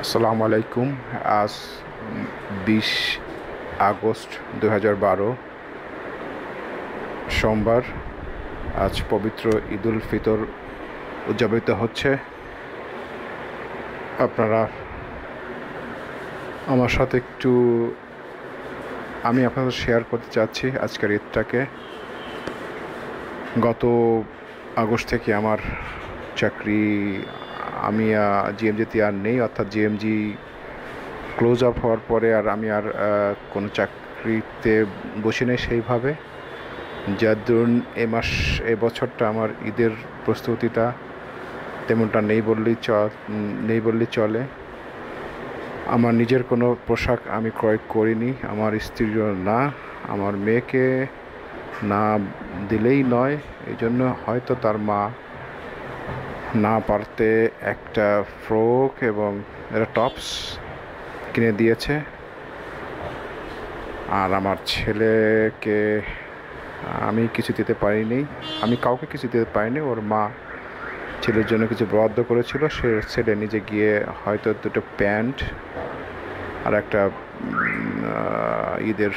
আসসালামু আলাইকুম। আজ 20 আগস্ট 2012 সোমবার। আজ পবিত্র ঈদুল ফিতর উদযাপিত হচ্ছে। আপনারা আমার সাথে আমি আপনাদের শেয়ার করতে চাচ্ছি আজকের ঈদটাকে। গত আগস্ট থেকে আমার চাকরি, আমি জিএমজিতে আর নেই, অর্থাৎ জিএমজি ক্লোজ আপ হওয়ার পরে আমি কোনো চাকরিতে বসি নেই সেইভাবে। যার দরুন এবছরটা আমার ঈদের প্রস্তুতিটা তেমনটা নেই বললেই চলে। আমার নিজের কোনো পোশাক আমি ক্রয় করিনি, আমার স্ত্রীরও না, আমার মেয়েকে না দিলেই নয়। এই জন্য হয়তো তার মা না পারতে একটা ফ্রক এবং একটা টপস কিনে দিয়েছে। আর আমার ছেলেকে আমি কিছু দিতে পারিনি, আমি কাউকে কিছু দিতে পারিনি। ওর মা ছেলের জন্য কিছু বরাদ্দ করেছিল, ছেলে নিজে গিয়ে হয়তো দুটো প্যান্ট আর একটা ঈদের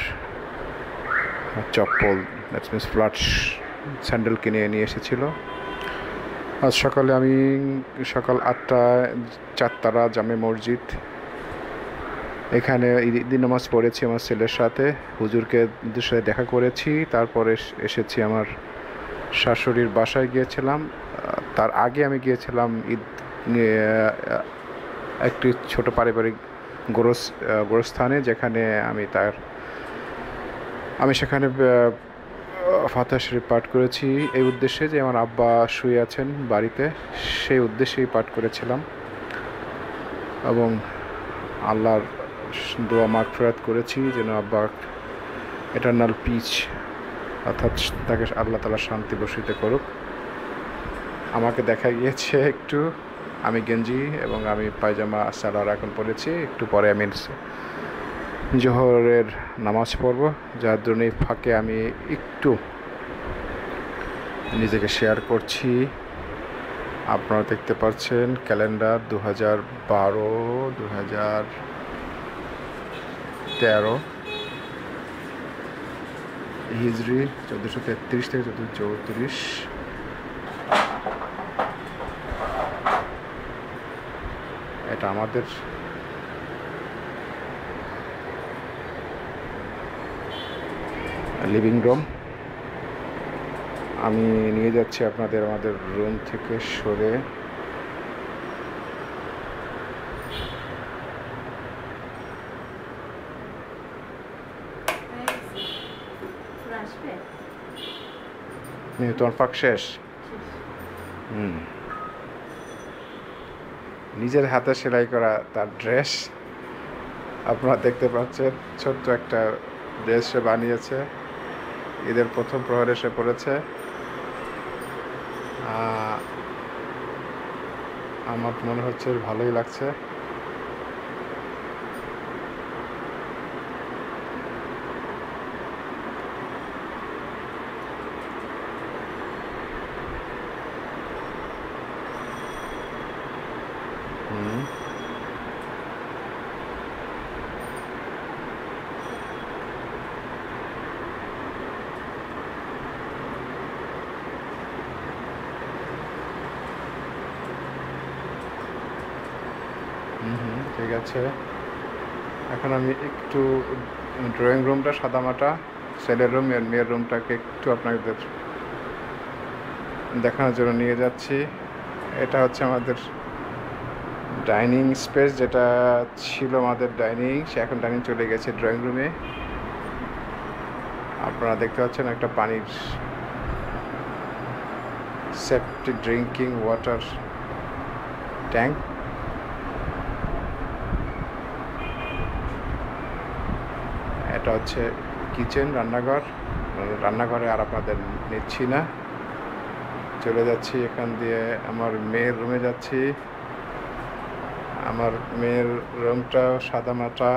চপ্পল, দ্যাটস মিনস ফ্ল্যাট স্যান্ডেল কিনে নিয়ে এসেছিল। আজ সকালে আমি সকাল 8টায় চারতারা জামে মসজিদ, এখানে ঈদের নামাজ পড়েছি আমার ছেলের সাথে, হুজুরকে সাথে দেখা করেছি। তারপরে এসেছি আমার শাশুড়ির বাসায় গিয়েছিলাম। তার আগে আমি গিয়েছিলাম একটি ছোট পারিবারিক গোরস্থানে, যেখানে আমি সেখানে ফাতিহা শরীফ পাঠ করেছি এই উদ্দেশ্যে যে আমার আব্বা শুয়ে আছেন বাড়িতে, সেই উদ্দেশ্যেই পাঠ করেছিলাম এবং আল্লাহর দোয়া মাগফিরাত করেছি যেন আব্বা এটার্নাল পিচ, অর্থাৎ তাকে আল্লাহ তাআলা শান্তি বর্ষিত করুক। আমাকে দেখা গিয়েছে একটু, আমি গেঞ্জি এবং আমি পায়জামা সালোয়ার এখন পরেছি। একটু পরে আমি জোহরের নামাজ পড়ব, যার জন্য এই ফাঁকে আমি একটু নিজেকে শেয়ার করছি। আপনারা দেখতে পাচ্ছেন ক্যালেন্ডার 2012-2013 হিজরি 1433 থেকে 1434। এটা আমাদের লিভিং রুম। আমি নিয়ে যাচ্ছি আমাদের রুম থেকে সরে। তোমার পাক শেষ? নিজের হাতে সেলাই করা তার ড্রেস আপনারা দেখতে পাচ্ছেন। ছোট্ট একটা ড্রেস সে বানিয়েছে, ঈদের প্রথম প্রহরে সে পড়েছে। আমার মনে হচ্ছে ভালোই লাগছে। ঠিক আছে, এখন আমি একটু ড্রয়িং রুমটা সাদামাটা, ছেলের রুম আর মেয়ের রুমটাকে একটু আপনাদের দেখানোর জন্য নিয়ে যাচ্ছি। এটা হচ্ছে আমাদের ডাইনিং স্পেস, যেটা ছিল আমাদের ডাইনিং, সে এখন ডাইনিং চলে গেছে ড্রয়িং রুমে। আপনারা দেখতে পাচ্ছেন একটা পানির সেফটি ড্রিঙ্কিং ওয়াটার ট্যাঙ্ক। এটা হচ্ছে কিচেন, রান্নাঘরে আর আপনাদের নিচ্ছি না, চলে যাচ্ছি এখান দিয়ে আমার মেয়ের রুমে যাচ্ছি। আমার মেয়ের রুমটা সাদামাটা,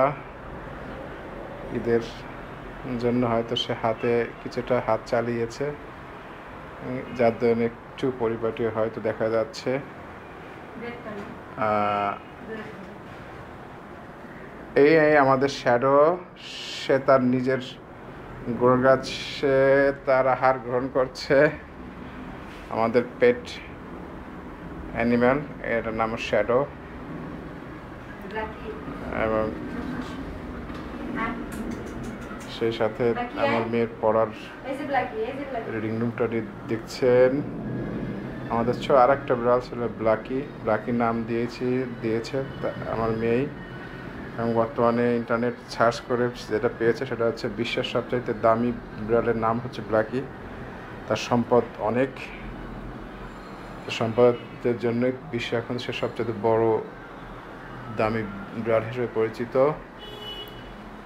ঈদের জন্য হয়তো সে কিছুটা হাত চালিয়েছে, যার জন্য একটু পরিপাটি হয়তো দেখা যাচ্ছে। এই আমাদের শ্যাডো, সে তার নিজের গোড় গাছে তার আহার গ্রহণ করছে। আমাদের পেট অ্যানিম্যাল, এটার নাম শ্যাডো। এবং সেই সাথে আমার মেয়ের পড়ার রিডিং রুমটা দেখছেন। আমাদের আর একটা বিড়াল ছিল ব্ল্যাকি নাম দিয়েছে আমার মেয়েই। এবং বর্তমানে ইন্টারনেট সার্চ করে যেটা পেয়েছে সেটা হচ্ছে বিশ্বের সবচাইতে দামি বিড়ালের নাম হচ্ছে ব্ল্যাকি। তার সম্পদ অনেক, সম্পদের জন্য বিশ্বে এখন সে সবচেয়ে বড় দামি বিড়াল হিসেবে পরিচিত।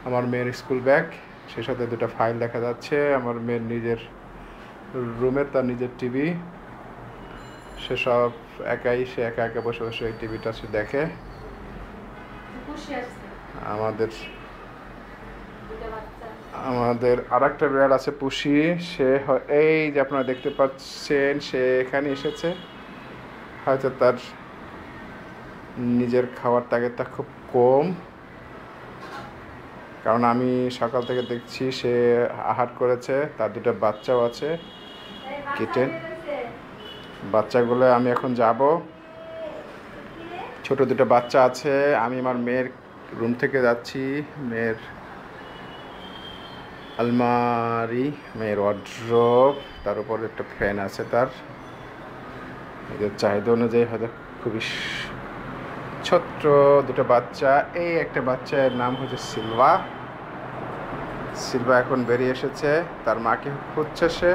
আমার মেয়ের স্কুল ব্যাগ, সেই সাথে দুটো ফাইল দেখা যাচ্ছে। আমার মেয়ের নিজের রুমে তার নিজের টিভি, সে সব সে একা একা বসে বসে এই টিভিটা সে দেখে। আমাদের আর একটা বিড়াল আছে পুষি, সে এই যে আপনারা দেখতে পাচ্ছেন সে এখানে এসেছে। হয়তো তার নিজের খাওয়ার তাগিদটা খুব কম, কারণ আমি সকাল থেকে দেখছি সে আহার করেছে। তার দুটো বাচ্চাও আছে, কিটেন বাচ্চাগুলো। আমি এখন যাব, ছোট দুটো বাচ্চা আছে। আমি আমার মেয়ের রুম থেকে যাচ্ছি। মেয়ের আলমারি, মেয়ের ওয়ার্ড্রোব, তার উপরে একটা ফ্যান আছে। তার এদের চাহিদা অনুযায়ী হয়তো খুবই ছোট্ট দুটো বাচ্চা। এই একটা বাচ্চার নাম হচ্ছে সিলভা এখন বেরিয়ে এসেছে, তার মাকে খুঁজছে সে।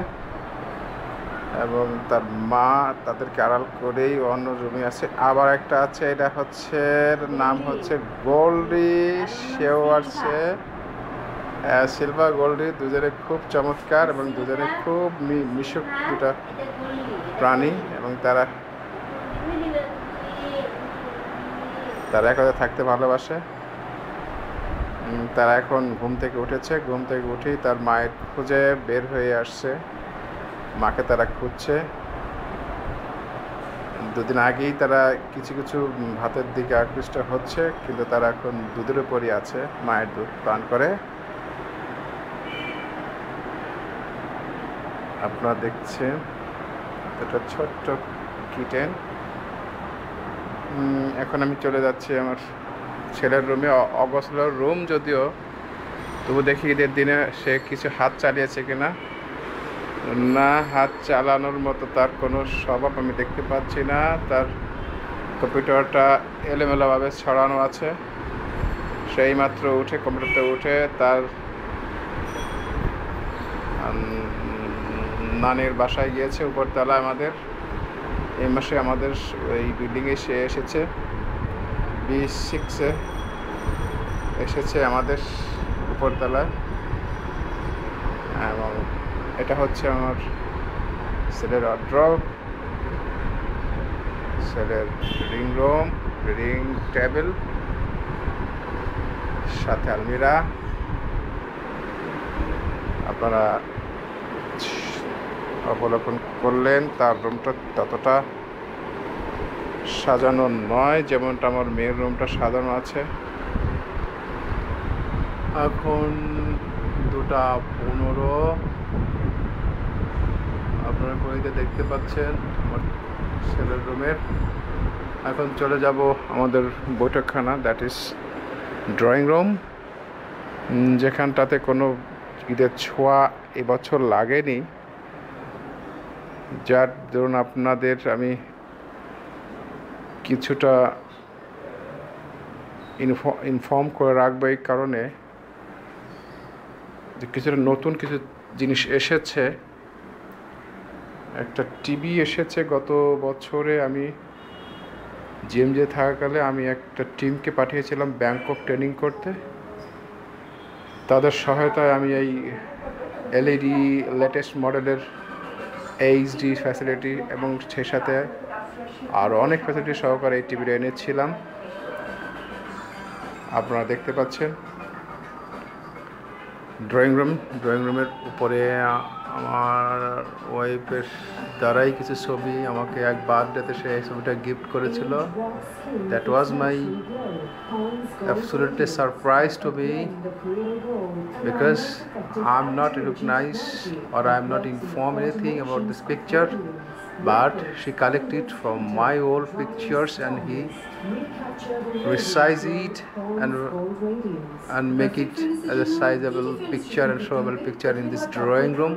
এবং তার মা তাদেরকে আড়াল করেই অন্য রুমে আছে। আবার একটা আছে, এটা হচ্ছে নাম হচ্ছে গোল্ডি, সেও আসছে। সিলভা গোল্ডি দুজনে খুব চমৎকার এবং দুজনে খুব মিশুক দুটা প্রাণী। এবং তারা একসাথে থাকতে ভালোবাসে। তারা এখন ঘুম থেকে উঠেছে, ঘুম থেকে উঠেই তার মায়ের খুঁজে বের হয়ে আসছে। মাকে তারা খুঁজছে। দুদিন আগেই তারা কিছু কিছু ভাতের দিকে আকৃষ্ট হচ্ছে, কিন্তু তারা এখন দুধের উপরই আছে, মায়ের দুধ পান করে। আপনারা দেখছেন এটা ছোট্ট কিটেন। এখন আমি চলে যাচ্ছি আমার ছেলের রুমে। অগোছালো রুম যদিও, তবু দেখি ঈদের দিনে সে কিছু হাত চালিয়েছে কিনা। না, হাত চালানোর মতো তার কোনো স্বভাব আমি দেখতে পাচ্ছি না। তার কম্পিউটারটা এলোমেলোভাবে ছড়ানো আছে। সেই মাত্র উঠে কম্পিউটারতে উঠে তার নানির বাসায় গিয়েছে উপরতলা। আমাদের এই মাসে আমাদের ওই বিল্ডিংয়ে সে এসেছে, B6 এসেছে আমাদের উপরতলায়। এবং এটা হচ্ছে আমার ছেলের ওয়ার্ড্রোব, ছেলের রিডিং রুম, রিডিং টেবিল, সাথে আলমিরা। আপনারা অবলোকন করলেন তার রুমটা ততটা সাজানো নয় যেমনটা আমার মেয়ের রুমটা সাজানো আছে। এখন 2:15 আপনারা ঘড়িতে দেখতে পাচ্ছেন আমার ছেলের রুমের। এখন চলে যাব আমাদের বৈঠকখানা, দ্যাট ইজ ড্রয়িং রুম, যেখানটাতে কোনো ঈদের ছোঁয়া এবছর লাগেনি। যার ধরুন আপনাদের আমি কিছুটা ইনফর্ম করে রাখবো এই কারণে যে কিছুটা নতুন কিছু জিনিস এসেছে। একটা টিভি এসেছে গত বছরে। আমি জিএমজে থাকাকালে আমি একটা টিমকে পাঠিয়েছিলাম ব্যাংকক ট্রেনিং করতে। তাদের সহায়তায় আমি এই এলইডি লেটেস্ট মডেলের HD ফ্যাসিলিটি এবং সেই সাথে আরও অনেক ফ্যাসিলিটি সহকারে এই টিভিটা এনেছিলাম। আপনারা দেখতে পাচ্ছেন ড্রয়িং রুমের উপরে আমার ওয়াইফের দ্বারাই কিছু ছবি আমাকে এক বার্থডেতে সে এই ছবিটা গিফট করেছিল। That was my absolutely surprised to me because I'm not recognized or I'm not informed anything about this picture, but she collected from my old pictures and he resize it and make it as a sizable picture and showable picture in this drawing room.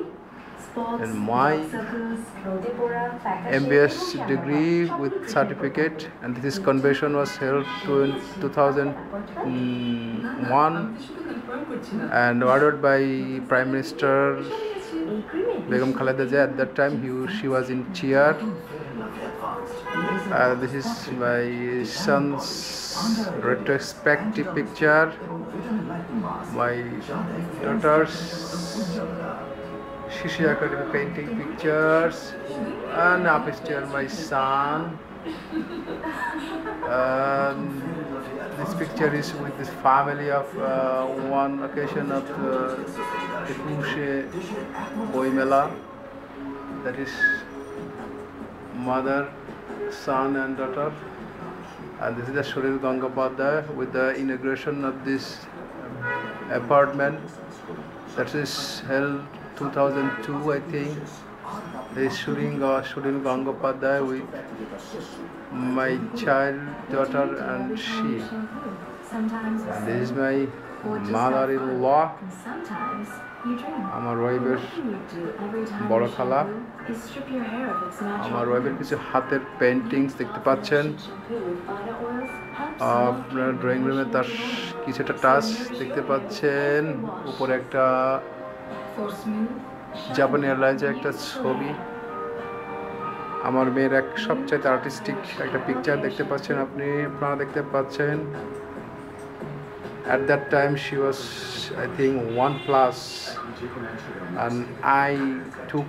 And my MBS degree with certificate, and this convention was held in 2001 and ordered by Prime Minister Begum Khaleda Zia. At that time she was in chair. This is my son's retrospective picture, my daughter's Shishi Academy painting pictures, and upstairs my son. This picture is with this family of one occasion of the Kushe Boimela, that is mother, son and daughter. And this is the Shuril Gangopadhyay with the inauguration of this apartment that is held 2002, I think. This Shuril Gangopadhyay with my child, daughter and she. And this is my mother-in-law, আমার ওয়াইফের বড় খালা। আমার ওয়াইফের কিছু হাতের paintings দেখতে পাচ্ছেন আপনার ড্রয়িং রুমে, তার কিছুটা টাচ দেখতে পাচ্ছেন। উপরে একটা জাপান এয়ারলাইন্সের একটা ছবি। আমার মেয়ের এক সবচাইতে আর্টিস্টিক একটা পিকচার দেখতে পাচ্ছেন আপনারা দেখতে পাচ্ছেন। At that time she was, I think, 1+, and I took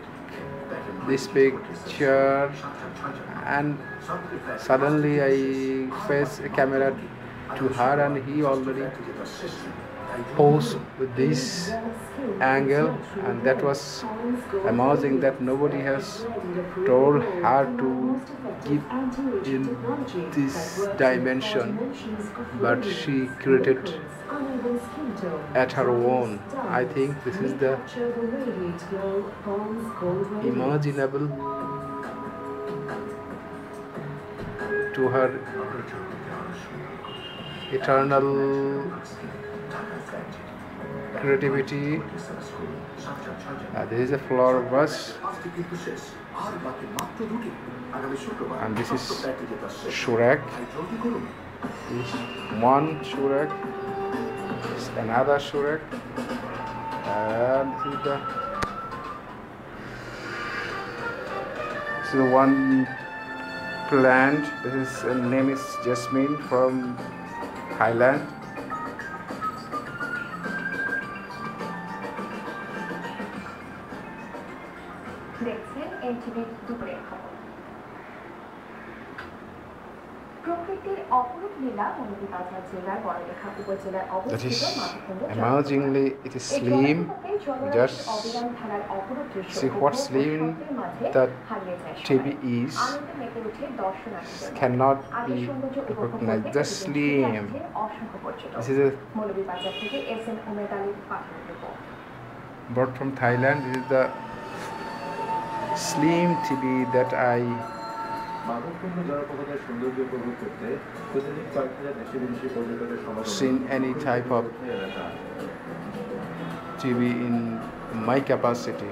this picture and suddenly I faced a camera to her and he already posed with this angle, and that was amazing that nobody has told her to keep in this dimension, but she created at her own. I think this is the imaginable to her eternal creativity. This is a flower vase, and this is Shurak. One Shurak, another Shurak, and this is the one plant. This name is Jasmine from Thailand. That is amazingly, it is slim. Just see what slim that TV is. Cannot be recognized. Just slim. This is a brought from Thailand. This is the slim TV that I seen any type of TV in my capacity.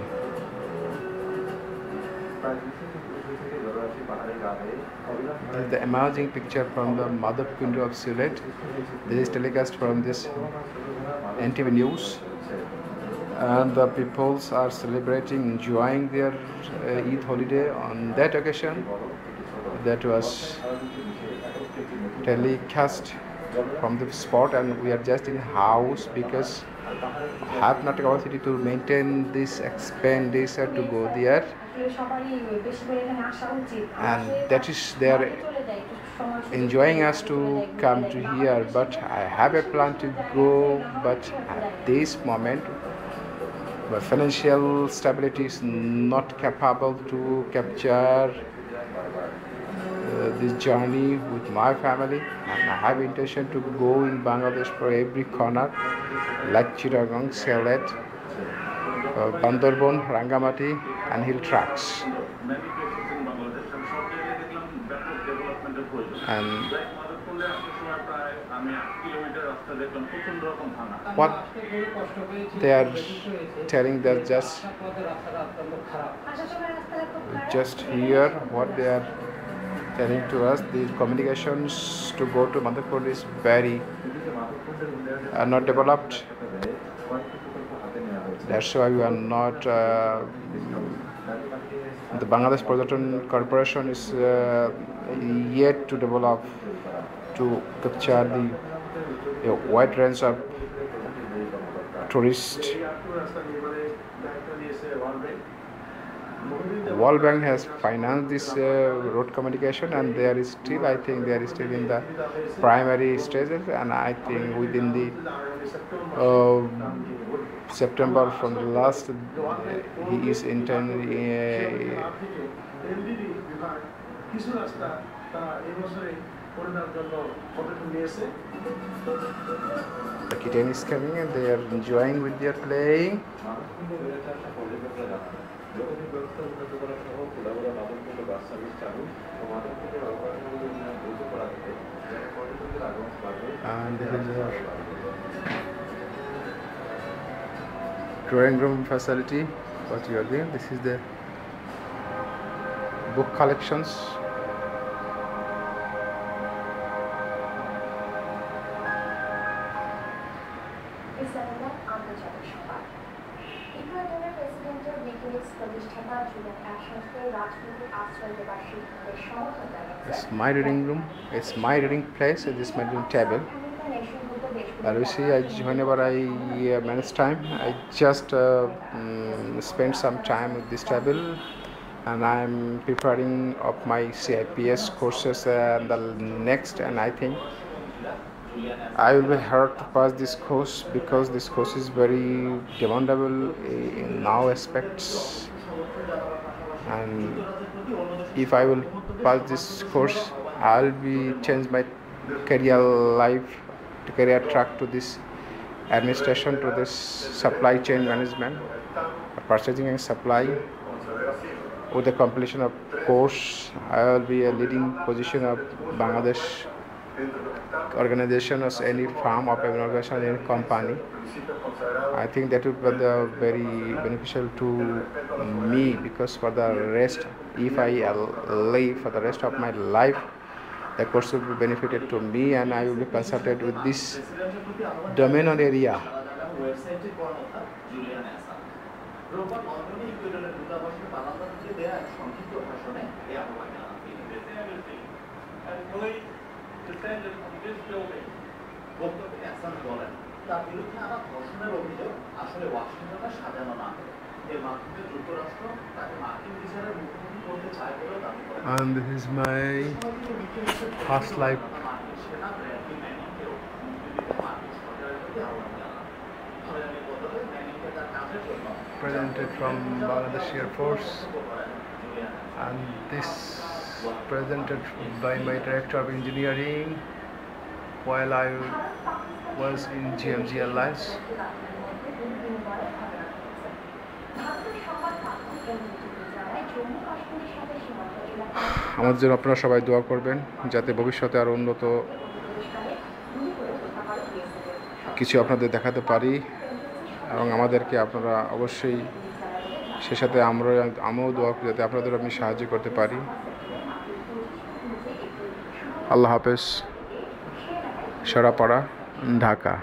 This is the amazing picture from the Mother Kunda of Sylhet. This is telecast from this NTV News, and the peoples are celebrating, enjoying their Eid holiday on that occasion. That was telecast from the spot, and we are just in house because I have not capacity to maintain this expenditure to go there, and that is they are enjoying us to come to here. But I have a plan to go, but at this moment My financial stability is not capable to capture this journey with my family, and I have intention to go in Bangladesh for every corner like Chittagong, Sylhet, Bandarbon, Rangamati and hill tracks. And what they are telling that just here what they are telling to us, the communications to go to Madhepur is very not developed. That's why we are not the Bangladesh Porton Corporation is yet to develop to capture the wide range of tourists. World Bank has financed this road communication, and there is still, I think, they are still in the primary stages, and I think within the September from the last, he is intending the kitten is coming and they are enjoying with their playing. And this is our drawing room facility. What you are doing? This is the book collections. It's my reading room. It's my reading place. This is my reading table. And you see, whenever I manage time, I just spend some time with this table, and I'm preparing of my CIPS courses and the next, and I think I will be hard to pass this course because this course is very demandable in now aspects, and if I will pass this course, I'll be change my career life to career track to this administration, to this supply chain management, purchasing and supply. With the completion of course, I will be a leading position of Bangladesh organization or any firm of an organization, any company. I think that would be very beneficial to me, because for the rest, if I live for the rest of my life, the course will be benefited to me, and I will be consulted with this domain or area. And this is my past life. Presented from Bangladesh Air Force, and this presented by my Director of Engineering while I was in GMG Airlines. আমাদের জন্য আপনারা সবাই দোয়া করবেন যাতে ভবিষ্যতে আরো উন্নত কিছু আপনাদের দেখাতে পারি, এবং আমাদেরকে আপনারা অবশ্যই সে সাথে আমিও দোয়া করি যাতে আপনাদের আমি সাহায্য করতে পারি। আল্লাহ হাফেজ। সরাপাড়া, ঢাকা।